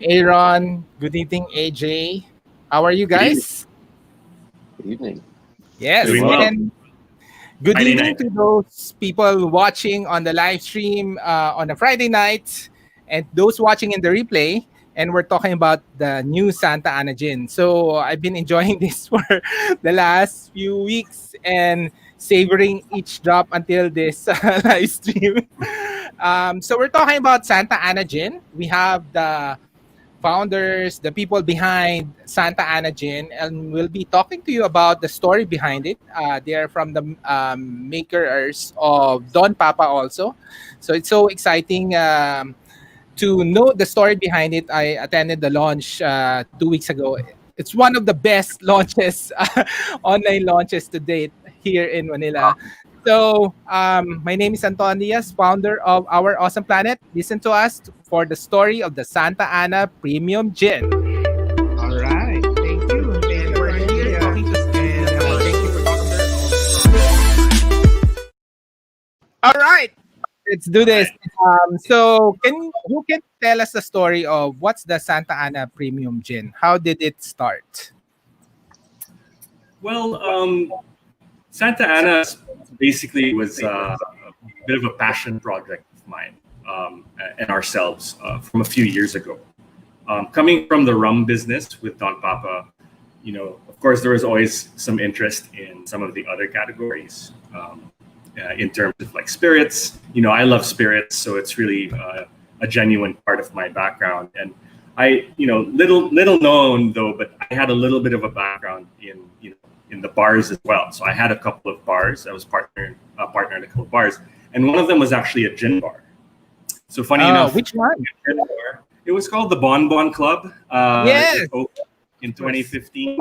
Aaron. Good evening, AJ. How are you Good evening. guys? Good evening. Yes, Doing Doing well. well. and good Friday evening night. to those people watching on the live stream on a Friday night and those watching in the replay. And we're talking about the new Santa Ana Gin. So I've been enjoying this for the last few weeks and savoring each drop until this live stream. So we're talking about Santa Ana Gin. We have the founders, the people behind Santa Ana Gin, and we'll be talking to you about the story behind it. They are from the makers of Don Papa also. So it's so exciting to know the story behind it. I attended the launch 2 weeks ago. It's one of the best launches, online launches to date here in Manila. So, my name is Anton Diaz, founder of Our Awesome Planet. Listen to us for the story of the Santa Ana Premium Gin. All right. Thank you. And we're here talking to and thank you for All right. Let's do All this. right. So, who can tell us the story of what's the Santa Ana Premium Gin? How did it start? Well, Santa Ana basically was a bit of a passion project of mine and ourselves from a few years ago. Coming from the rum business with Don Papa, of course, there was always some interest in some of the other categories in terms of like spirits. I love spirits, so it's really a genuine part of my background. And little known though, but I had a little bit of a background in the bars as well. So I had a couple of bars. I was partner in a couple of bars, and one of them was actually a gin bar. So funny Oh, enough, which one? it was called the Bon Bon Club. Yes. It opened in 2015.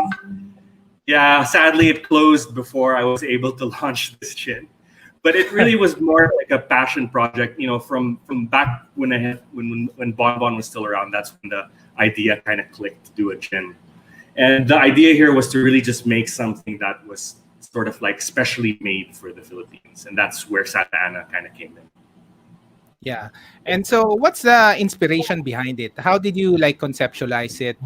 Yeah, sadly it closed before I was able to launch this gin. But it really was more like a passion project, from back when when Bon Bon was still around. That's when the idea kind of clicked to do a gin. And the idea here was to really just make something that was sort of like specially made for the Philippines. And that's where Santa Ana kind of came in. Yeah. And so what's the inspiration behind it? How did you like conceptualize it?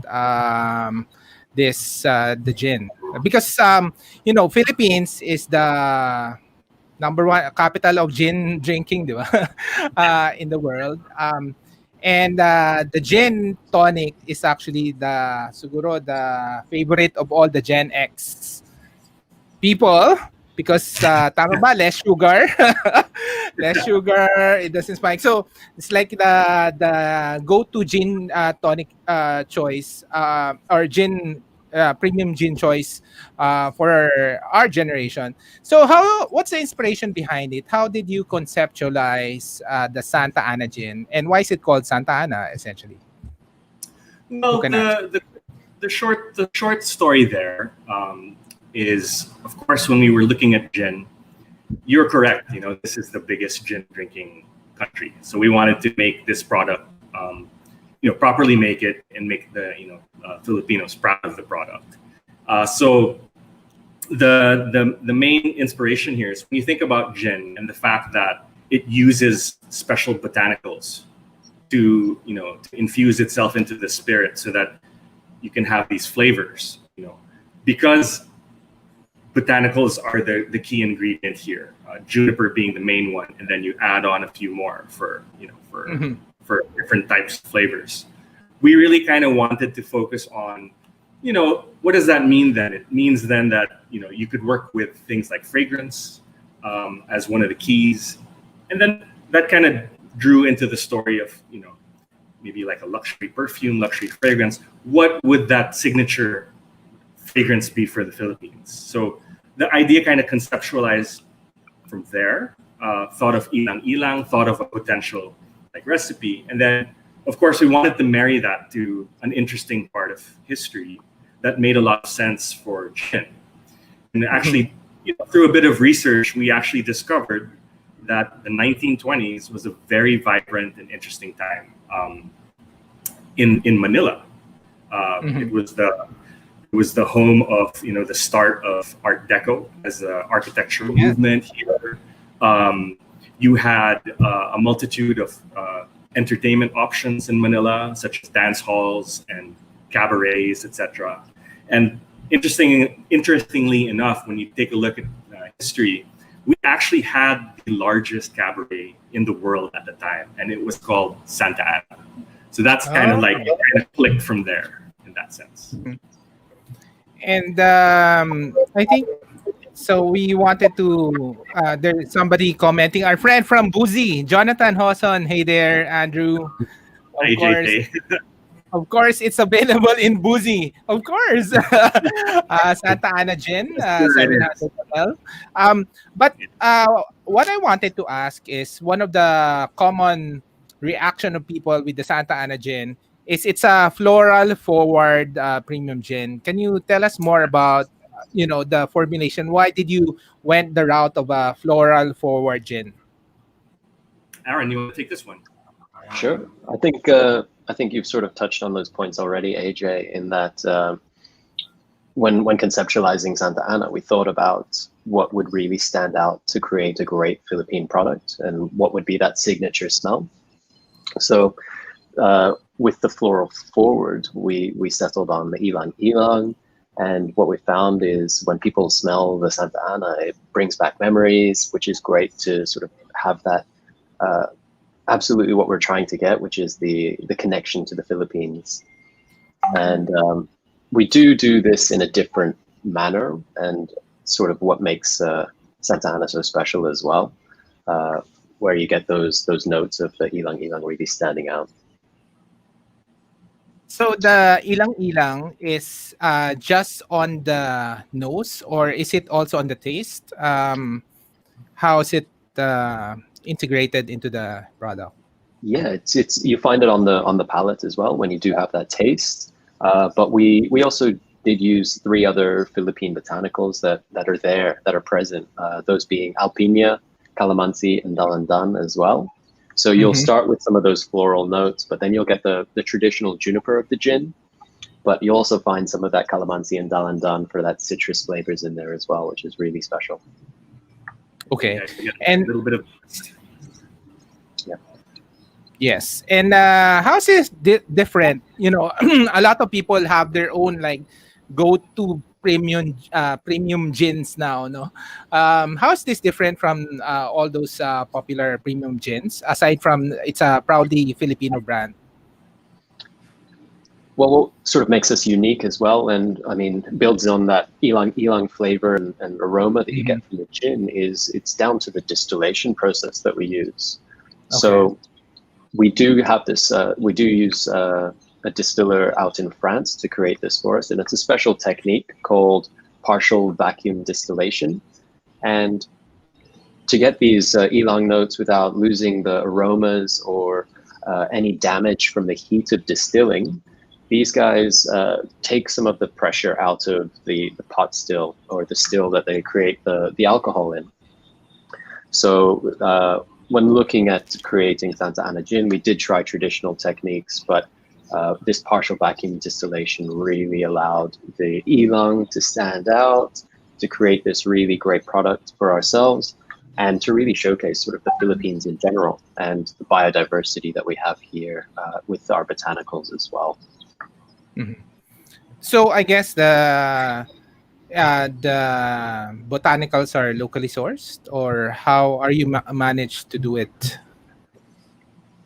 This the gin. Because Philippines is the number one capital of gin drinking, di ba? In the world. And the gin tonic is actually the siguro the favorite of all the Gen X people because tama ba, less sugar. Less sugar, it doesn't spike. So it's like the go-to gin tonic choice or gin premium gin choice for our generation. So what's the inspiration behind it? How did you conceptualize the Santa Ana gin, and why is it called Santa Ana essentially? Who Well, can answer? the short story there is, of course, when we were looking at gin, you're correct. This is the biggest gin drinking country, so we wanted to make this product, properly make it and make the Filipinos proud of the product. So the main inspiration here is when you think about gin and the fact that it uses special botanicals to infuse itself into the spirit so that you can have these flavors. Because botanicals are the key ingredient here. Juniper being the main one, and then you add on a few more Mhm. for different types of flavors. We really kind of wanted to focus on, what does that mean then? It means then that you could work with things like fragrance as one of the keys, and then that kind of drew into the story of maybe like a luxury perfume, luxury fragrance. What would that signature fragrance be for the Philippines? So the idea kind of conceptualized from there, thought of ilang ilang, thought of a potential like recipe, and then of course we wanted to marry that to an interesting part of history that made a lot of sense for gin. And Mhm. actually, through a bit of research, we actually discovered that the 1920s was a very vibrant and interesting time in Manila. It Mhm. was the home of the start of Art Deco as an architectural Yeah. movement here. You had a multitude of entertainment options in Manila, such as dance halls and cabarets, etc. And interestingly enough, when you take a look at history, we actually had the largest cabaret in the world at the time, and it was called Santa Ana. So that's kind of like it kind of clicked from there in that sense. And I think so. We wanted to. There's somebody commenting. Our friend from Boozy, Jonathan Hoson. Hey there, Andrew. Hi, JK. Of course, it's available in Boozy. Of course, Santa Ana Gin, Sure it is. 700 ml. But what I wanted to ask is one of the common reaction of people with the Santa Ana Gin is it's a floral forward premium gin. Can you tell us more about the formulation? Why did you went the route of a floral forward gin? Aaron, you want to take this one? Sure. I think you've sort of touched on those points already, AJ, in that when conceptualizing Santa Ana, we thought about what would really stand out to create a great Philippine product and what would be that signature smell. So with the Floral Forward, we settled on the Ilang Ilang. And what we found is when people smell the Santa Ana, it brings back memories, which is great to sort of have that absolutely what we're trying to get, which is the connection to the Philippines. And we do this in a different manner, and sort of what makes Santa Ana so special as well, where you get those notes of the Ilang Ilang really standing out. So the ilang ilang is just on the nose, or is it also on the taste? How is it integrated into the product? Yeah, it's you find it on the palate as well when you do have that taste. But we also did use 3 other Philippine botanicals that are present. Those being alpinia, calamansi, and dalandan as well. So you'll start with some of those floral notes, but then you'll get the traditional juniper of the gin. But you'll also find some of that calamansi and dalandan for that citrus flavors in there as well, which is really special. Okay, Yeah, and a little bit of yes, and how's this different? A lot of people have their own like go-to premium gins now. No, how's this different from all those popular premium gins? Aside from it's a proudly Filipino brand. Well, what sort of makes us unique as well, and I mean, builds on that ilang flavor and aroma that you get from the gin, is it's down to the distillation process that we use. Okay. So we do have this, we do use a distiller out in France to create this for us, and it's a special technique called partial vacuum distillation. And to get these ilang notes without losing the aromas or any damage from the heat of distilling, these guys take some of the pressure out of the pot still, or the still that they create the alcohol in. So when looking at creating Santa Ana Gin, we did try traditional techniques, but this partial vacuum distillation really allowed the ilang to stand out, to create this really great product for ourselves, and to really showcase sort of the Philippines in general and the biodiversity that we have here with our botanicals as well. So I guess the botanicals are locally sourced, or how are you managed to do it?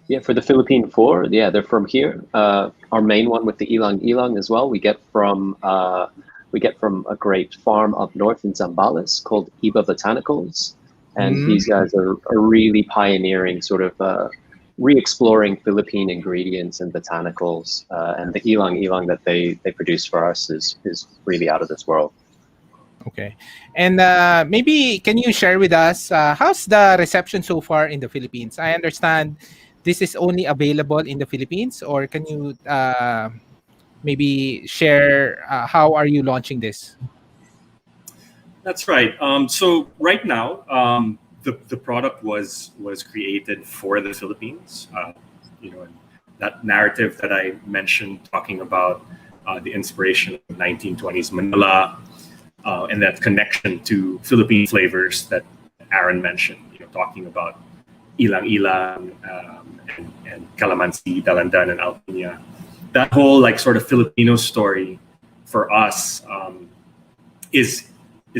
Yeah, for the Philippine 4, yeah, they're from here. Our main one with the ilang ilang as well, we get from a great farm up north in Zambales called Iba Botanicals, and these guys are really pioneering sort of re-exploring Philippine ingredients and botanicals, and the ilang ilang that they produce for us is really out of this world. Okay, and maybe can you share with us how's the reception so far in the Philippines? I understand this is only available in the Philippines, or can you maybe share how are you launching this? That's right. So right now, the product was created for the Philippines. And that narrative that I mentioned, talking about the inspiration of 1920s Manila, and that connection to Philippine flavors that Aaron mentioned. Talking about ilang-ilang, and calamansi, dalandan, and alpinia. That whole like sort of Filipino story for us is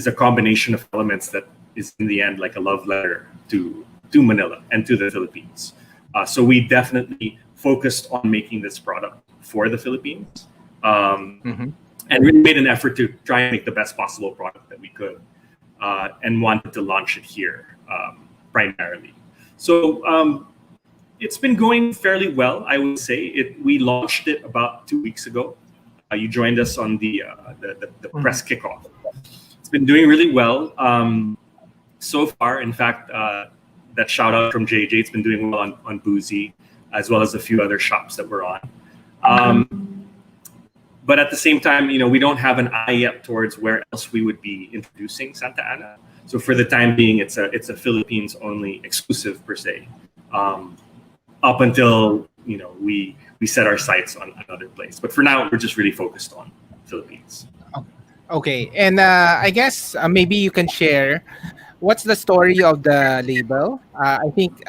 a combination of elements that is in the end like a love letter to Manila and to the Philippines. So we definitely focused on making this product for the Philippines, and really made an effort to try and make the best possible product that we could, and wanted to launch it here primarily. So it's been going fairly well, I would say. We launched it about 2 weeks ago. You joined us on the press kickoff. It's been doing really well so far. In fact, that shout out from JJ, it's been doing well on Boozy, as well as a few other shops that we're on. But at the same time, we don't have an eye yet towards where else we would be introducing Santa Ana. So for the time being, it's a Philippines only exclusive per se. Up until we set our sights on another place. But for now, we're just really focused on Philippines. Okay, and I guess maybe you can share what's the story of the label. I think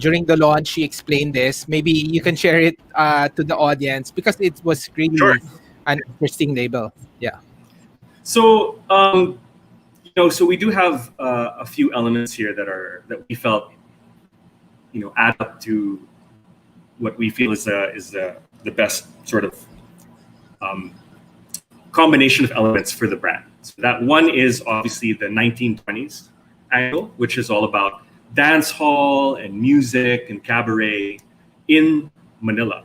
during the launch you explained this. Maybe you can share it to the audience because it was really Sure. an interesting label. Yeah. So so we do have a few elements here that we felt add up to what we feel is the best sort of combination of elements for the brand. So that one is obviously the 1920s angle, which is all about dance hall and music and cabaret in Manila.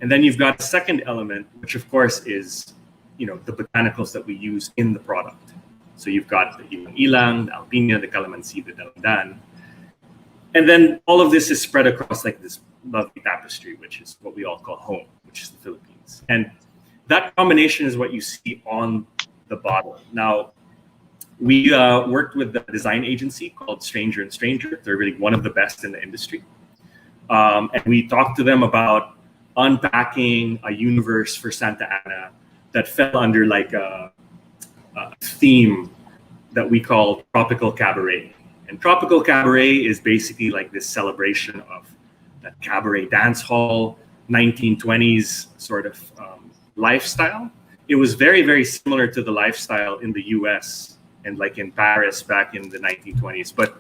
And then you've got a second element, which of course is the botanicals that we use in the product. So you've got the ilang-ilang, the alpinia, the calamansi, the dalandan. And then all of this is spread across like this lovely tapestry, which is what we all call home, which is the Philippines. And that combination is what you see on the bottle. Now, we worked with a design agency called Stranger and Stranger. They're really one of the best in the industry. And we talked to them about unpacking a universe for Santa Ana that fell under like a theme that we call Tropical Cabaret. And Tropical Cabaret is basically like this celebration of that cabaret dance hall, 1920s sort of lifestyle. It was very, very similar to the lifestyle in the US and like in Paris back in the 1920s. But,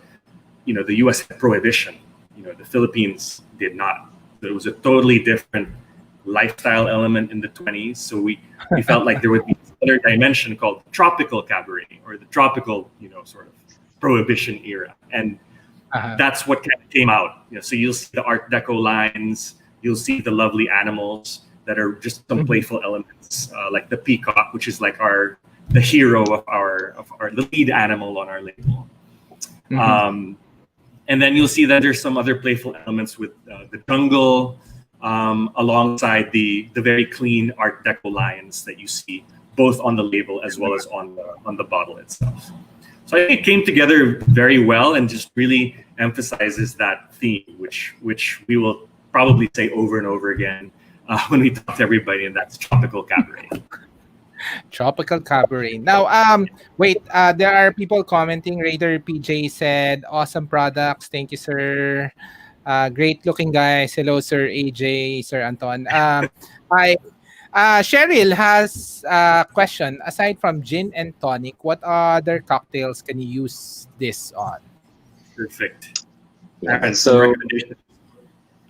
the US had prohibition. The Philippines did not. There was a totally different lifestyle element in the 20s. So we felt like there would be another dimension called tropical cabaret, or the tropical, sort of prohibition era. And that's what kind of came out. So you'll see the Art Deco lines, you'll see the lovely animals that are just some playful elements, like the peacock, which is like the hero of the lead animal on our label. And then you'll see that there's some other playful elements with the jungle, alongside the very clean Art Deco lines that you see both on the label as well as on the bottle itself. So I think it came together very well and just really emphasizes that theme, which we will probably say over and over again when we talk to everybody, and that's tropical cabaret. Tropical Cabaret. Now, wait, there are people commenting. Raider PJ said, awesome products. Thank you, sir. Great looking guys. Hello, Sir AJ, Sir Anton. Cheryl has a question. Aside from gin and tonic, what other cocktails can you use this on? Perfect. Yeah, And so some recommendations.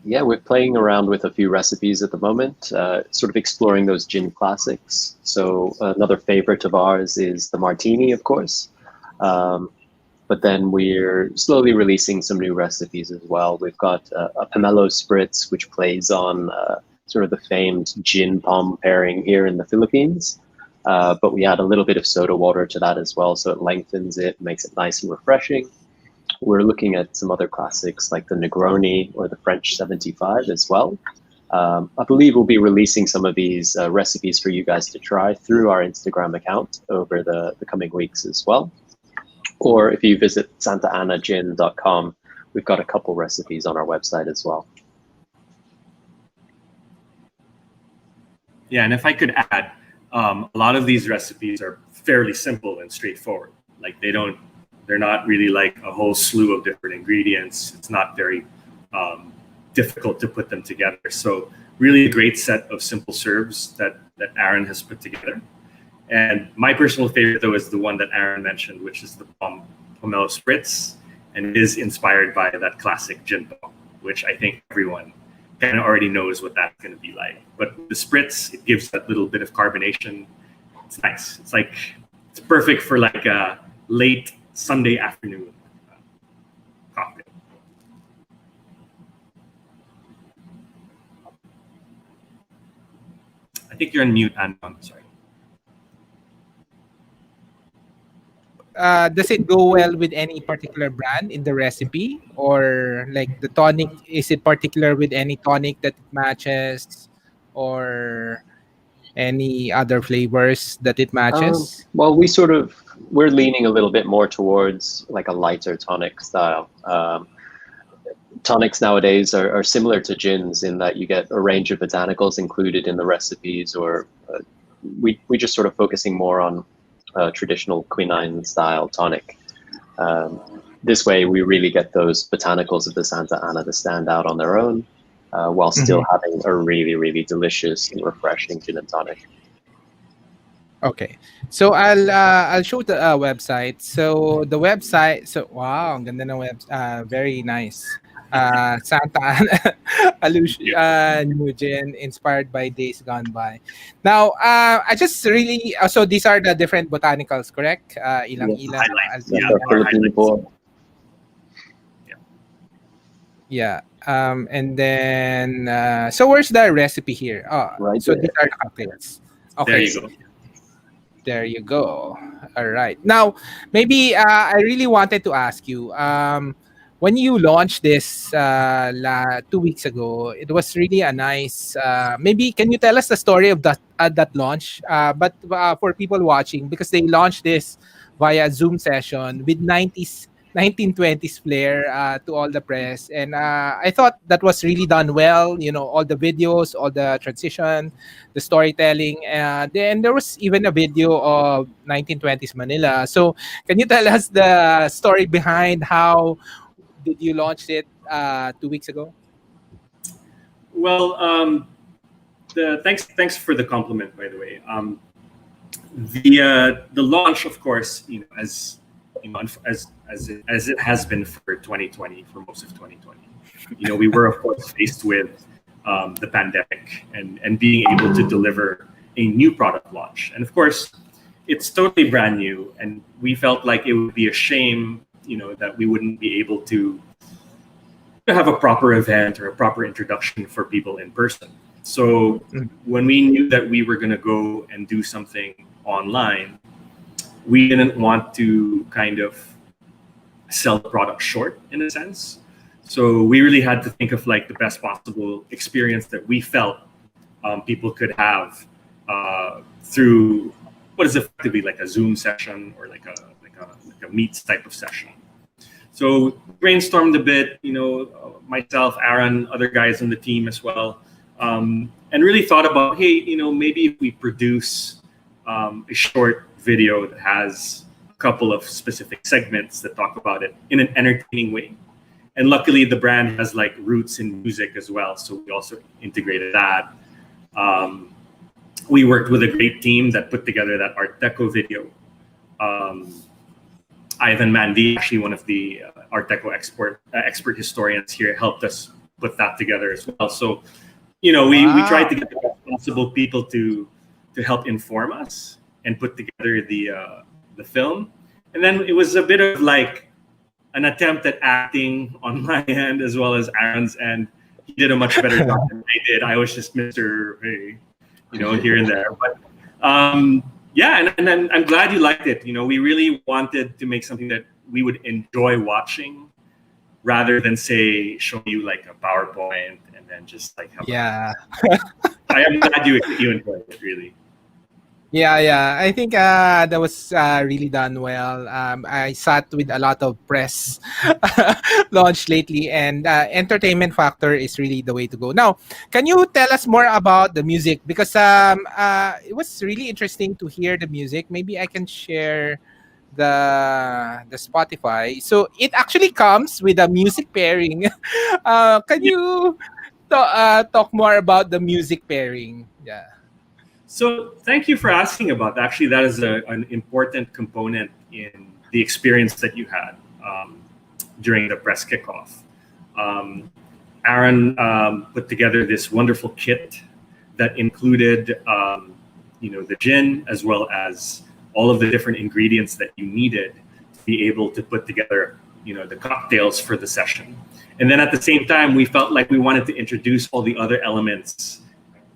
yeah, we're playing around with a few recipes at the moment, sort of exploring those gin classics. So another favorite of ours is the martini, of course. But then we're slowly releasing some new recipes as well. We've got a pomelo spritz, which plays on sort of the famed gin pom pairing here in the Philippines. But we add a little bit of soda water to that as well, so it lengthens it, makes it nice and refreshing. We're looking at some other classics like the Negroni or the French 75 as well. I believe we'll be releasing some of these recipes for you guys to try through our Instagram account over the coming weeks as well. Or if you visit santaanagin.com, we've got a couple recipes on our website as well. Yeah, and if I could add, a lot of these recipes are fairly simple and straightforward. Like they're They're not really like a whole slew of different ingredients. It's not very difficult to put them together. So really a great set of simple serves that Aaron has put together. And my personal favorite, though, is the one that Aaron mentioned, which is the pomelo spritz, and it is inspired by that classic gin pong, which I think everyone kind of already knows what that's going to be like. But the spritz, it gives that little bit of carbonation. It's nice. It's perfect for like a late Sunday afternoon cocktail. I think you're on mute, and I'm sorry. Does it go well with any particular brand in the recipe, or like the tonic? Is it particular with any tonic that it matches, or any other flavors that it matches? Well, we're leaning a little bit more towards like a lighter tonic style. Tonics nowadays are similar to gins in that you get a range of botanicals included in the recipes, or we just sort of focusing more on traditional quinine style tonic. This way we really get those botanicals of the Santa Ana to stand out on their own, while still having a really, really delicious and refreshing gin and tonic. Okay, so I'll show the website. So the website. So wow, ang ganda ng very nice. Santa Ana allusion, new gin inspired by days gone by. Now, I just really so these are the different botanicals, correct? Ilang-ilang. Yeah. And then so where's the recipe here? Right so there. these are the cocktails. Okay. There you go. There you go. All right. Now, maybe I really wanted to ask you, when you launched this 2 weeks ago, it was really a nice. Maybe can you tell us the story of that launch? But for people watching, because they launched this via Zoom session with 1920s flair to all the press, and I thought that was really done well. You know, all the videos, all the transition, the storytelling. Then there was even a video of 1920s Manila. So can you tell us the story behind how did you launch it 2 weeks ago? Well, thanks for the compliment, by the way. The launch, of course, as it has been for 2020, for most of 2020. We were of course faced with the pandemic and being able to deliver a new product launch, and of course, it's totally brand new, and we felt like it would be a shame, that we wouldn't be able to have a proper event or a proper introduction for people in person. So when we knew that we were going to go and do something online, we didn't want to kind of sell the product short, in a sense. So we really had to think of like the best possible experience that we felt people could have through what is effectively like a Zoom session or like a meets type of session. So brainstormed a bit, myself, Aaron, other guys on the team as well, and really thought about, hey, maybe if we produce a short video that has a couple of specific segments that talk about it in an entertaining way. And luckily the brand has like roots in music as well, so we also integrated that. We worked with a great team that put together that Art Deco video. Ivan Mandy, actually one of the Art Deco expert historians here, helped us put that together as well. So, we tried to get the best possible people to help inform us and put together the film. And then it was a bit of like an attempt at acting on my end as well as Aaron's end. He did a much better job than I did. I was just Mr. Hey, here and there. But yeah, and then I'm glad you liked it. We really wanted to make something that we would enjoy watching, rather than say show you like a PowerPoint and then just like have I am glad you enjoyed it, really. Yeah. I think that was really done well. I sat with a lot of press launch lately, and entertainment factor is really the way to go. Now, can you tell us more about the music? Because it was really interesting to hear the music. Maybe I can share the Spotify. So it actually comes with a music pairing. Can you talk more about the music pairing? Yeah. So thank you for asking about that. Actually, that is an important component in the experience that you had during the press kickoff. Um, Aaron put together this wonderful kit that included, the gin as well as all of the different ingredients that you needed to be able to put together, the cocktails for the session. And then at the same time, we felt like we wanted to introduce all the other elements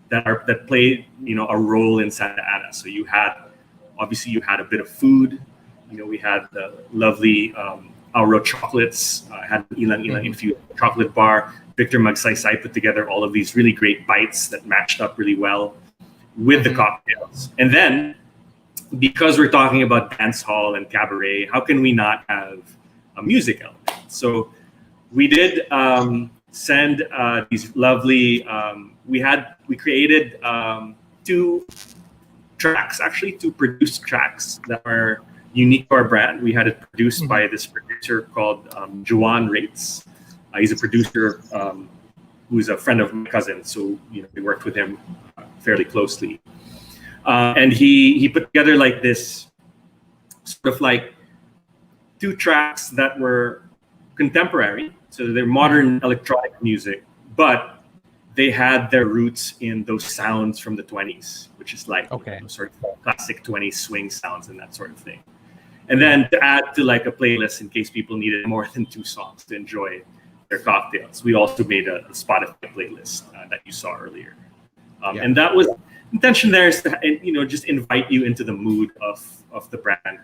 that play, a role in Santa Ana. So you had a bit of food. We had the lovely Auro chocolates. Had an ilang ilang infused chocolate bar. Victor Magsaysay put together all of these really great bites that matched up really well with the cocktails. And then, because we're talking about dance hall and cabaret, how can we not have a music element? So we did send these lovely. We created two produced tracks that are unique to our brand. We had it produced by this producer called Juan Rates. He's a producer who's a friend of my cousin, so we worked with him fairly closely. And he put together like this sort of like two tracks that were contemporary, so they're modern electronic music, but they had their roots in those sounds from the 20s, which is like sort of classic 20s swing sounds and that sort of thing. And then to add to like a playlist in case people needed more than 2 songs to enjoy their cocktails, we also made a Spotify playlist that you saw earlier. And that was intention there is to just invite you into the mood of the brand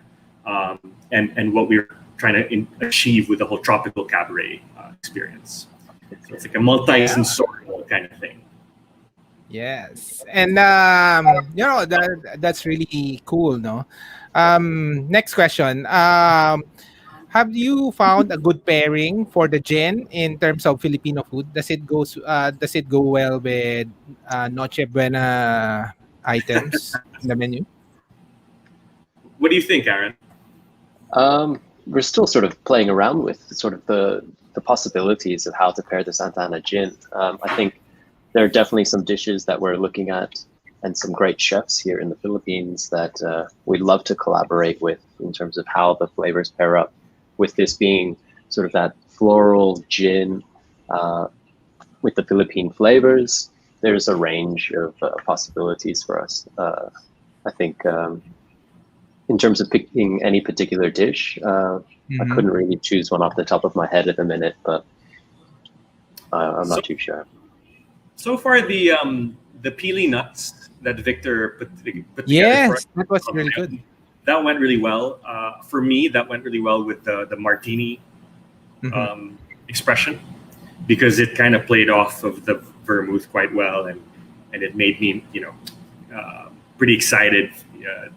and what we were trying to achieve with the whole tropical cabaret experience. So it's like a multi-sensorial kind of thing. Yes, and that's really cool, no? Next question. Have you found a good pairing for the gin in terms of Filipino food? Does it go well with Noche Buena items in the menu? What do you think, Aaron? We're still sort of playing around with sort of the possibilities of how to pair the Santa Ana gin. I think there are definitely some dishes that we're looking at and some great chefs here in the Philippines that we'd love to collaborate with in terms of how the flavors pair up, with this being sort of that floral gin with the Philippine flavors. There's a range of possibilities for us. I think in terms of picking any particular dish, I couldn't really choose one off the top of my head at the minute, but I'm not too sure. So far, the pili nuts that Victor put together. Yes, that was really good. That went really well. For me, that went really well with the martini expression, because it kind of played off of the vermouth quite well, and it made me pretty excited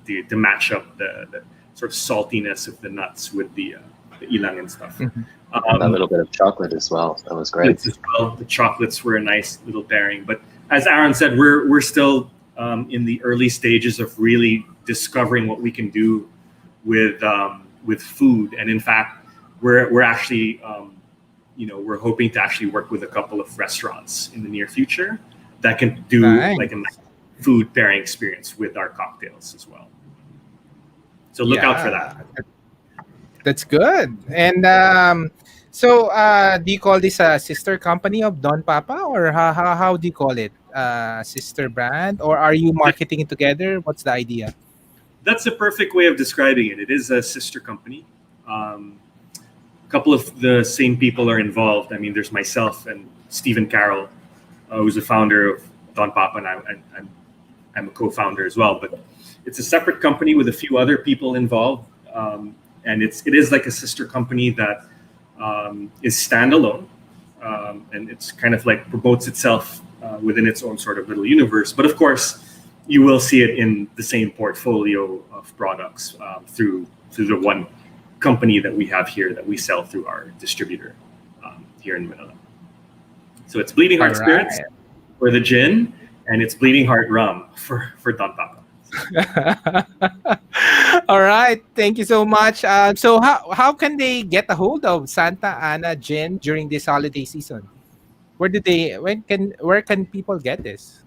to match up the sort of saltiness of the nuts with the ilang and stuff. A little bit of chocolate as well. That was great. As well. The chocolates were a nice little pairing. But as Aaron said, we're still in the early stages of really discovering what we can do with food. And in fact, we're actually we're hoping to actually work with a couple of restaurants in the near future that can do like a food pairing experience with our cocktails as well. So look out for that. That's good. And so do you call this a sister company of Don Papa, or how do you call it? Sister brand, or are you marketing it together? What's the idea? That's a perfect way of describing it. It is a sister company. A couple of the same people are involved. I mean, there's myself and Stephen Carroll, who's the founder of Don Papa, and I'm a co-founder as well. But it's a separate company with a few other people involved, and it is like a sister company that is standalone, and it's kind of like promotes itself within its own sort of little universe. But of course, you will see it in the same portfolio of products through the one company that we have here that we sell through our distributor here in Manila. So it's Bleeding Heart Spirits for the gin, and it's Bleeding Heart Rum for Don Papa. All right. Thank you so much. So how can they get a hold of Santa Ana Gin during this holiday season? Where can people get this?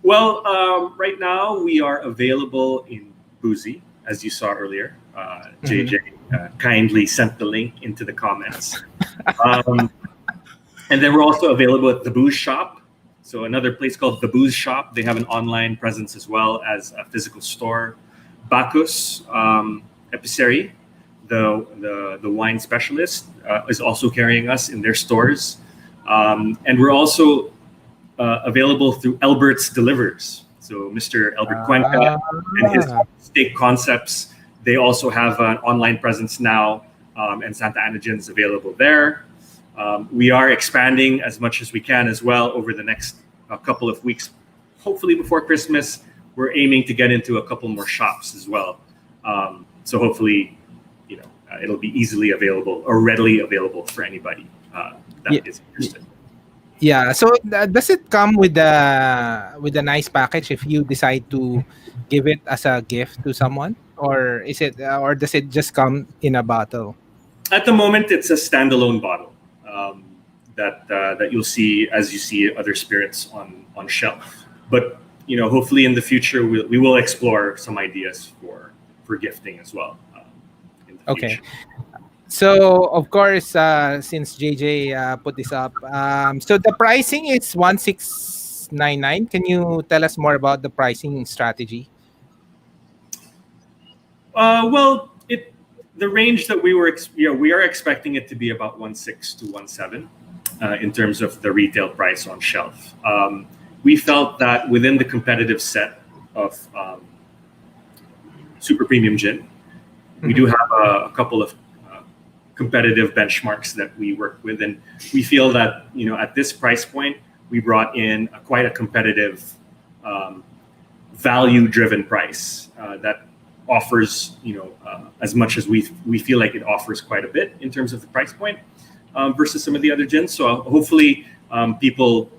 Well, right now we are available in Boozy, as you saw earlier. Mhm. JJ kindly sent the link into the comments. Um, and then we're also available at the Booze Shop. So another place called the Booze Shop. They have an online presence as well as a physical store. Bacchus Epicerie, the wine specialist, is also carrying us in their stores. And we're also available through Albert's Delivers. So Mr. Albert Cuenca and his Ah, steak concepts, they also have an online presence now, and Santa Ana Gin is available there. We are expanding as much as we can as well over the next couple of weeks. Hopefully before Christmas, we're aiming to get into a couple more shops as well. So hopefully, it'll be easily available or readily available for anybody yeah, that is interested. yeah. So does it come with a nice package if you decide to give it as a gift to someone, or does it just come in a bottle? At the moment, it's a standalone bottle um, that you'll see as you see other spirits on shelf. But hopefully in the future we will explore some ideas for gifting as well in the Okay. future. So of course, since JJ put this up, so the pricing is 1699. Can you tell us more about the pricing strategy? Well, the range that we are expecting it to be about 1.6 to 1.7 in terms of the retail price on shelf. We felt that within the competitive set of super premium gin, we Mhm. do have a couple of competitive benchmarks that we work with, and we feel that at this price point, we brought in quite a competitive, um, value-driven price that offers as much as we feel like it offers quite a bit in terms of the price point versus some of the other gins. So hopefully people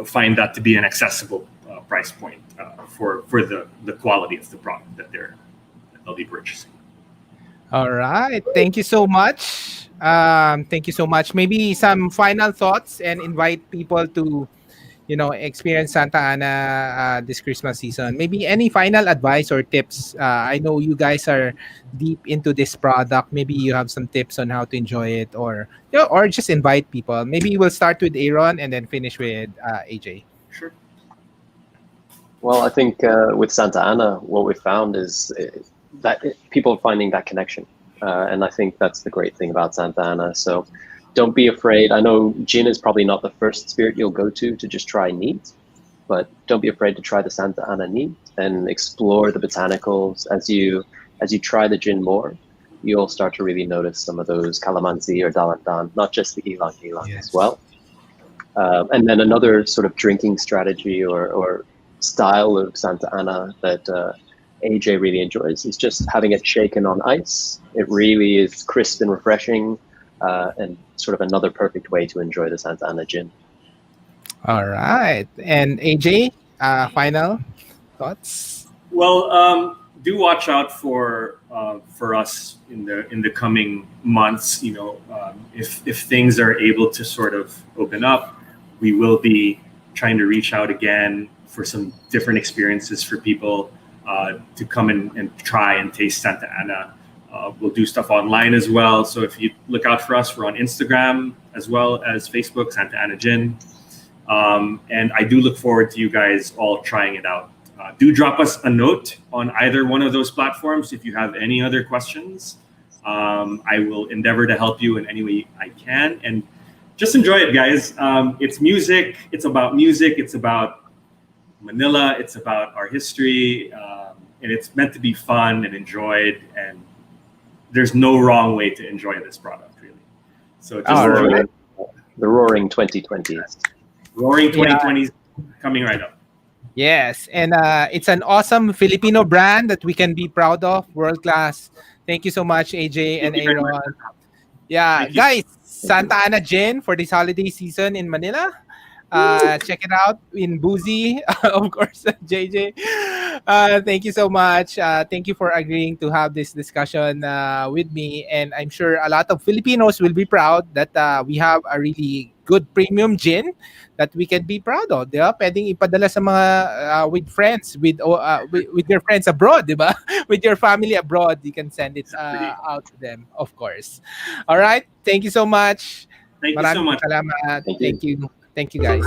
find that to be an accessible price point for the quality of the product that they'll be purchasing. All right. Thank you so much. Thank you so much. Maybe some final thoughts and invite people to, experience Santa Ana this Christmas season. Maybe any final advice or tips? I know you guys are deep into this product. Maybe you have some tips on how to enjoy it, or just invite people. Maybe we'll start with Aaron and then finish with AJ. Sure. Well, I think with Santa Ana, what we found is that people are finding that connection. And I think that's the great thing about Santa Ana. So don't be afraid. I know gin is probably not the first spirit you'll go to just try neat, but don't be afraid to try the Santa Ana neat and explore the botanicals. As you try the gin more, you'll start to really notice some of those calamansi or dalandan, not just the ilang ilang as Yes. well. And then another sort of drinking strategy or style of Santa Ana that AJ really enjoys is just having it shaken on ice. It really is crisp and refreshing, and sort of another perfect way to enjoy the Santa Ana gin. All right. And AJ, final thoughts? Well, do watch out for us in the coming months. If things are able to sort of open up, we will be trying to reach out again for some different experiences for people to come in and try and taste Santa Ana. We'll do stuff online as well. So if you look out for us, we're on Instagram as well as Facebook, Santa Ana Gin. And I do look forward to you guys all trying it out. Do drop us a note on either one of those platforms if you have any other questions. I will endeavor to help you in any way I can. And just enjoy it, guys. It's music. It's about music. It's about Manila. It's about our history. And it's meant to be fun and enjoyed. And there's no wrong way to enjoy this product, really. So just All The right. roaring, the roaring 2020s. roaring Yeah. 2020s coming right up. Yes, and it's an awesome Filipino brand that we can be proud of, world class. Thank you so much, AJ Thank and you very much. Aaron. Yeah, Thank you. guys, Thank you. Santa Ana Gin for this holiday season in Manila. Check it out in Boozy, of course, JJ. Thank you so much. Thank you for agreeing to have this discussion with me. And I'm sure a lot of Filipinos will be proud that we have a really good premium gin that we can be proud of. Di ba? Pwedeng ipadala sa mga with friends, with your friends abroad, di ba? With your family abroad, you can send it out to them, of course. All right. Thank you so much. Thank you so Maraming much. salamat. Thank you. Thank you. Thank you, guys.